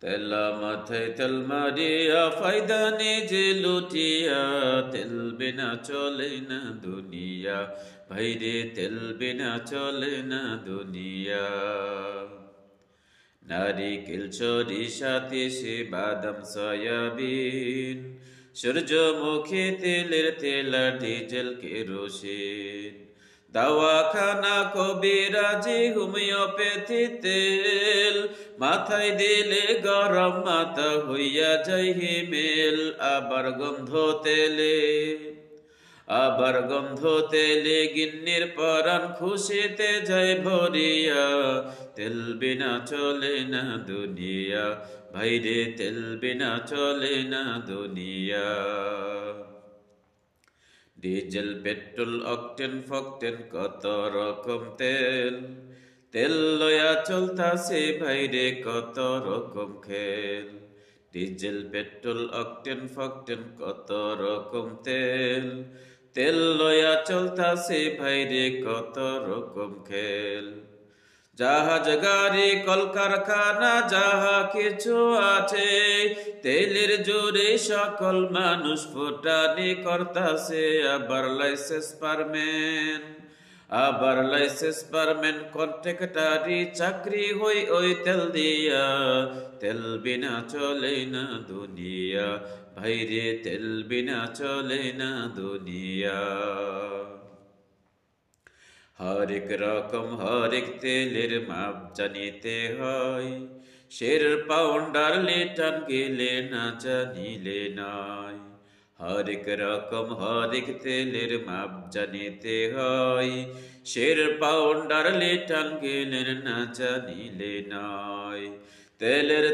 তেলা মাথায় তেল মারিয়া ফায়দা নিজে লুটিয়া, তেল বিনা চলে না দুনিয়া, ভাইরে তেল বিনা চলে না দুনিয়া। নারিকেল সরিষাতে সে বাদাম সয়াবিন, সূর্যমুখী তেলের তেল ডিজেল কেরোসিন, দাওয়াখানা কবিরাজি হোমিওপ্যাথি তেল, মাথায় দিলে গরম মাথা হইয়া যায় হিমেল। আবার গন্ধ তেলে গিন্নির পরাণ খুশিতে যায় ভরিয়া, তেল বিনা চলে না দুনিয়া, ভাইরে তেল বিনা চলে না দুনিয়া। ডিজেল পেট্রোল অকটেন ফকটেন কত রকম তেল, তেল লয়া চলতাছে ভাইরে কত রকম খেল। ডিজেল পেট্রোল অকটেন ফকটেন কত রকম তেল, তেল লয়া চলতাছে ভাইরে কত রকম খেল। জাহাজ গাড়ি কলকারখানা যাহা কিছু আছে, তেলের জোরে সকল মানুষ ফুটানি করতাছে। আবার লাইসেন্স পারমেন্ট কন্ট্রাক্টারি চাকরি হই ওই তেল দিয়া, তেল বিনা চলে না দুনিয়া, ভাইরে তেল বিনা চলে না দুনিয়া। হরেক রকম হরেক তেলের মাপ জানিতে হয়, শের পাউন্ডার লিটার গেলে না জানিলে নয়। হরেক রকম হরেক তেলের মাপ জানিতে হয়, শের পাউন্ডার লিটার গেলে না জানিলে নয়। তেলের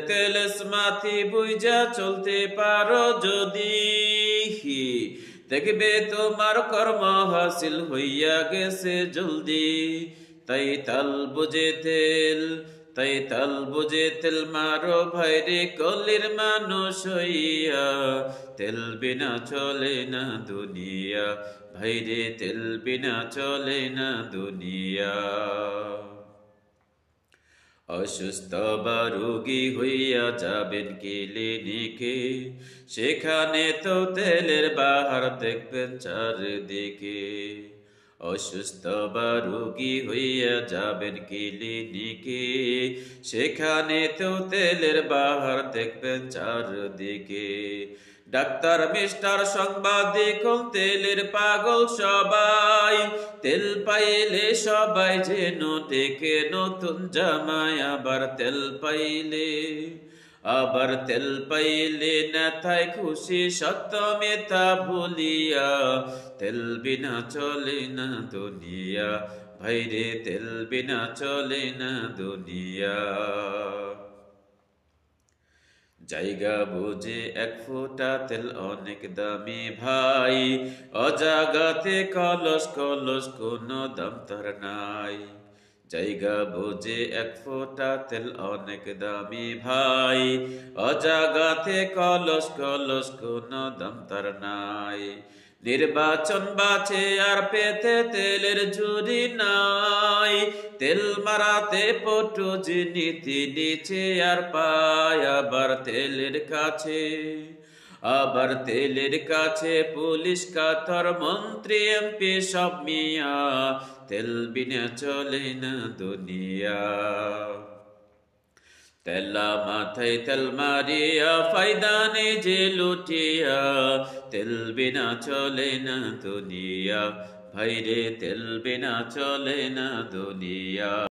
মাথি বুঝা চলতে পারো যদি, দেখবে তোমার কর্ম হাসিল হইয়া গেছে জলদি। তাই তাল বুঝে তেল মারো ভাইরে কলির মানুষ হইয়া, তেল বিনা চলে না দুনিয়া, ভাইরে তেল বিনা চলে না দুনিয়া। অসুস্থ বা রোগী হইয়া যাবেন ক্লিনিকে, সেখানে তো তেলের বাহার দেখবেন চারিদিকে। অসুস্থ বা রোগী হইয়া যাবেন ক্লিনিকে, সেখানে তো তেলের বাহার দেখবেন চারিদিকে। ডাক্তার মিস্টার সাংবাদিক তেলের পাগল সবাই, তেল পাইলে সবাই যেন ডেকে নতুন জামাই। আবার তেল পাইলে নেতায় খুশি সত্য মিথ্যা ভুলিয়া, তেল বিনা চলে না দুনিয়া, ভাইরে তেল বিনা চলে না দুনিয়া। জায়গা বুঝে এক ফোঁটা তেল অনেক দামি ভাই, অজাগাতে কলস কোনো দাম তার নাই। জায়গা বুঝে এক ফোঁটা তেল অনেক দামি ভাই, অজাগাতে কলস কোনো দাম তার নাই। নির্বাচন বাঁচে আর পেতে তেলের ঝুরি নাই, তেল মারাতে পটু নীতি নিচে আর পায়। আবার তেলের কাছে পুলিশ কাতর মন্ত্রী এমপি সব মিয়া, তেল বিনা চলে না দুনিয়া। তেলা মাথায় তেল মারিয়া ফায়দা নিজে লুটিয়া, তেল বিনা চলে না দুনিয়া, ভাইরে তেল বিনা চলে না দুনিয়া।